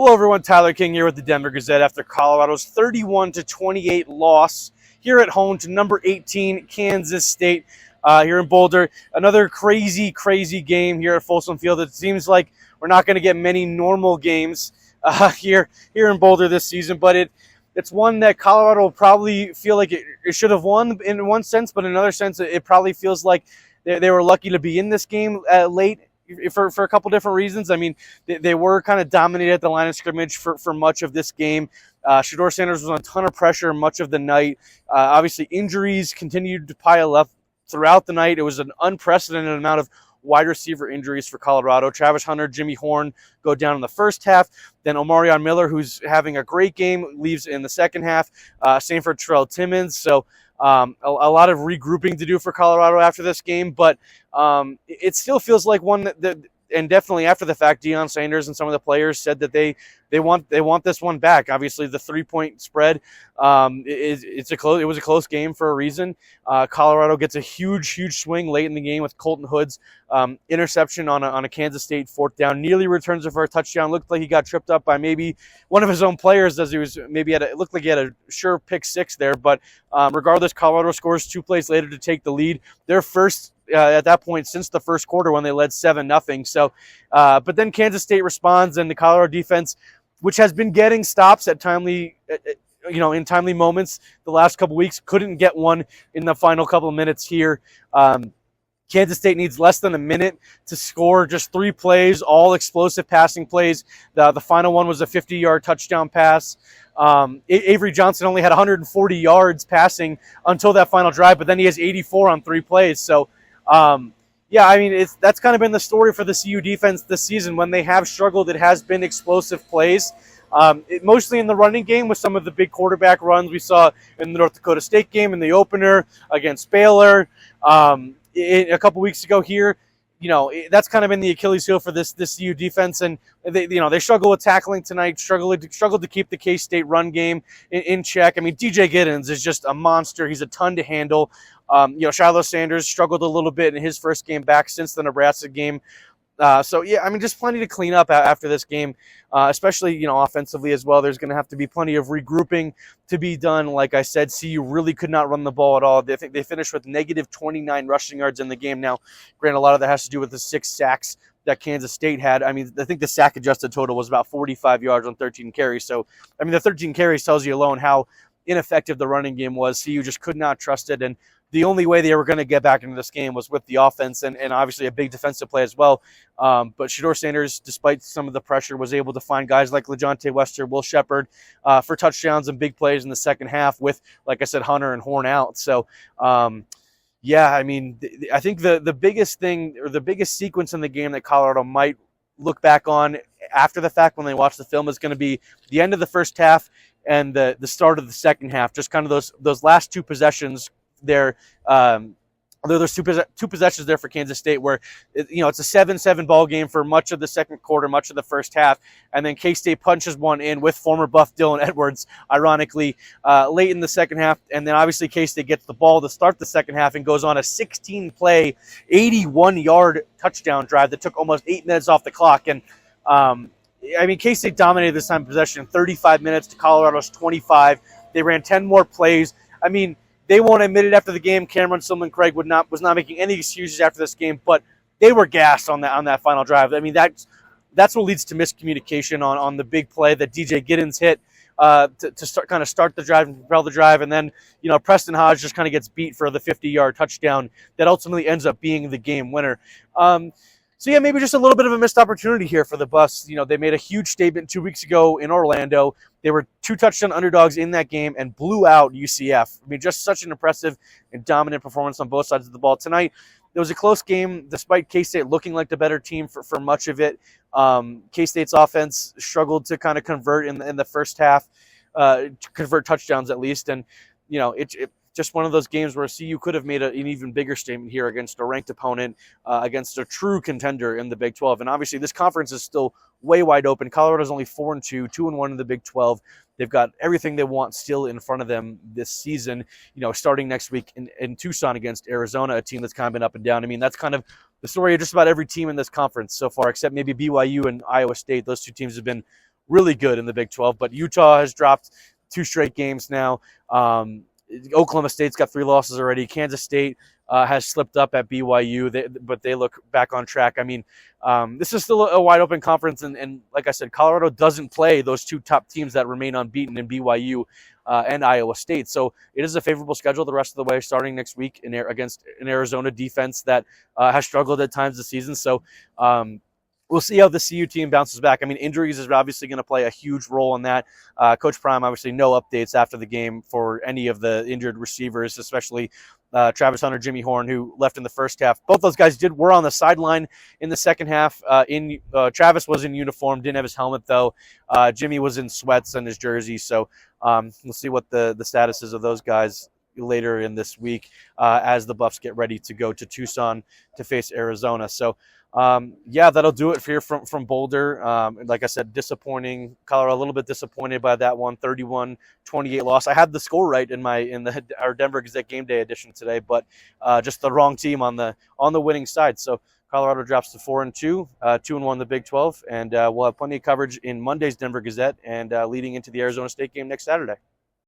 Hello everyone, Tyler King here with the Denver Gazette after Colorado's 31-28 loss here at home to number 18 Kansas State here in Boulder. Another crazy game here at Folsom Field. It seems like we're not going to get many normal games here in Boulder this season, but it's one that Colorado will probably feel like it should have won in one sense, but in another sense it probably feels like they were lucky to be in this game late. For a couple different reasons. I mean, they were kind of dominated at the line of scrimmage for much of this game. Shedeur Sanders was on a ton of pressure much of the night. Obviously, injuries continued to pile up throughout the night. It was an unprecedented amount of wide receiver injuries for Colorado. Travis Hunter, Jimmy Horn go down in the first half. Then Omarion Miller, who's having a great game, leaves in the second half. Same for Terrell Timmons. So a lot of regrouping to do for Colorado after this game, but it still feels like one that and definitely after the fact, Deion Sanders and some of the players said that they want this one back. Obviously, the 3-point spread it was a close game for a reason. Colorado gets a huge swing late in the game with Colton Hood's interception on a Kansas State fourth down. Nearly returns it for a touchdown. Looked like he got tripped up by maybe one of his own players as he was it looked like he had a sure pick six there. But regardless, Colorado scores 2 plays later to take the lead. Their first at that point since the first quarter when they led 7-0. So, but then Kansas State responds, and the Colorado defense, which has been getting stops at timely moments the last couple weeks, couldn't get one in the final couple of minutes here. Kansas State needs less than a minute to score, just 3 plays, all explosive passing plays. The final one was a 50-yard touchdown pass. Avery Johnson only had 140 yards passing until that final drive, but then he has 84 on 3 plays. So, I mean, that's kind of been the story for the CU defense this season. When they have struggled, it has been explosive plays. Mostly in the running game with some of the big quarterback runs we saw in the North Dakota State game in the opener against Baylor. A couple weeks ago here, that's kind of been the Achilles heel for this CU defense, and they struggle with tackling tonight. Struggled to keep the K-State run game in check. I mean, DJ Giddens is just a monster. He's a ton to handle. Shedeur Sanders struggled a little bit in his first game back since the Nebraska game. Just plenty to clean up after this game, especially, offensively as well. There's going to have to be plenty of regrouping to be done. Like I said, CU really could not run the ball at all. They finished with negative 29 rushing yards in the game. Now, granted, a lot of that has to do with the 6 sacks that Kansas State had. I mean, I think the sack adjusted total was about 45 yards on 13 carries. So, I mean, the 13 carries tells you alone how ineffective the running game was. CU just could not trust it, and the only way they were going to get back into this game was with the offense and obviously a big defensive play as well. But Shedeur Sanders, despite some of the pressure, was able to find guys like LeJontay Wester, Will Shepherd for touchdowns and big plays in the second half with, like I said, Hunter and Horn out. So, I think the biggest thing or the biggest sequence in the game that Colorado might look back on after the fact when they watch the film is going to be the end of the first half and the start of the second half. Just kind of those last 2 possessions there. There's two possessions there for Kansas State where it's a 7-7 ball game for much of the second quarter, much of the first half, and then K-State punches one in with former Buff Dylan Edwards, ironically, late in the second half, and then obviously K-State gets the ball to start the second half and goes on a 16-play, 81-yard touchdown drive that took almost 8 minutes off the clock. And K-State dominated this time of possession, 35 minutes to Colorado's 25. They ran 10 more plays. I mean, they won't admit it after the game. Cameron Silman-Craig was not making any excuses after this game, but they were gassed on that final drive. I mean, that's what leads to miscommunication on the big play that DJ Giddens hit to start the drive and propel the drive, and then Preston Hodge just kind of gets beat for the 50-yard touchdown that ultimately ends up being the game winner. Maybe just a little bit of a missed opportunity here for the Buffs. They made a huge statement 2 weeks ago in Orlando. They were 2 touchdown underdogs in that game and blew out UCF. I mean, just such an impressive and dominant performance on both sides of the ball. Tonight, it was a close game despite K-State looking like the better team for much of it. K-State's offense struggled to kind of convert in the first half, convert touchdowns at least. And, it just one of those games where CU could have made an even bigger statement here against a ranked opponent, against a true contender in the Big 12. And obviously this conference is still way wide open. Colorado's only 4-2, 2-1 in the Big 12. They've got everything they want still in front of them this season, starting next week in Tucson against Arizona, a team that's kind of been up and down. I mean, that's kind of the story of just about every team in this conference so far, except maybe BYU and Iowa State. Those 2 teams have been really good in the Big 12. But Utah has dropped 2 straight games now. Oklahoma State's got 3 losses already. Kansas State has slipped up at BYU, but they look back on track. I mean, this is still a wide open conference, and like I said, Colorado doesn't play those 2 top teams that remain unbeaten in BYU and Iowa State. So it is a favorable schedule the rest of the way, starting next week against an Arizona defense that has struggled at times this season. So we'll see how the CU team bounces back. I mean, injuries is obviously going to play a huge role in that. Coach Prime, obviously, no updates after the game for any of the injured receivers, especially Travis Hunter, Jimmy Horn, who left in the first half. Both those guys were on the sideline in the second half. Travis was in uniform, didn't have his helmet, though. Jimmy was in sweats and his jersey. So we'll see what the status is of those guys later in this week as the Buffs get ready to go to Tucson to face Arizona. So that'll do it here from Boulder. Like I said, disappointing. Colorado a little bit disappointed by that one, 31-28 loss. I had the score right in our Denver Gazette game day edition today, but just the wrong team on the winning side. So Colorado drops to 4-2, 2-1 in the Big 12, and we'll have plenty of coverage in Monday's Denver Gazette and leading into the Arizona State game next Saturday.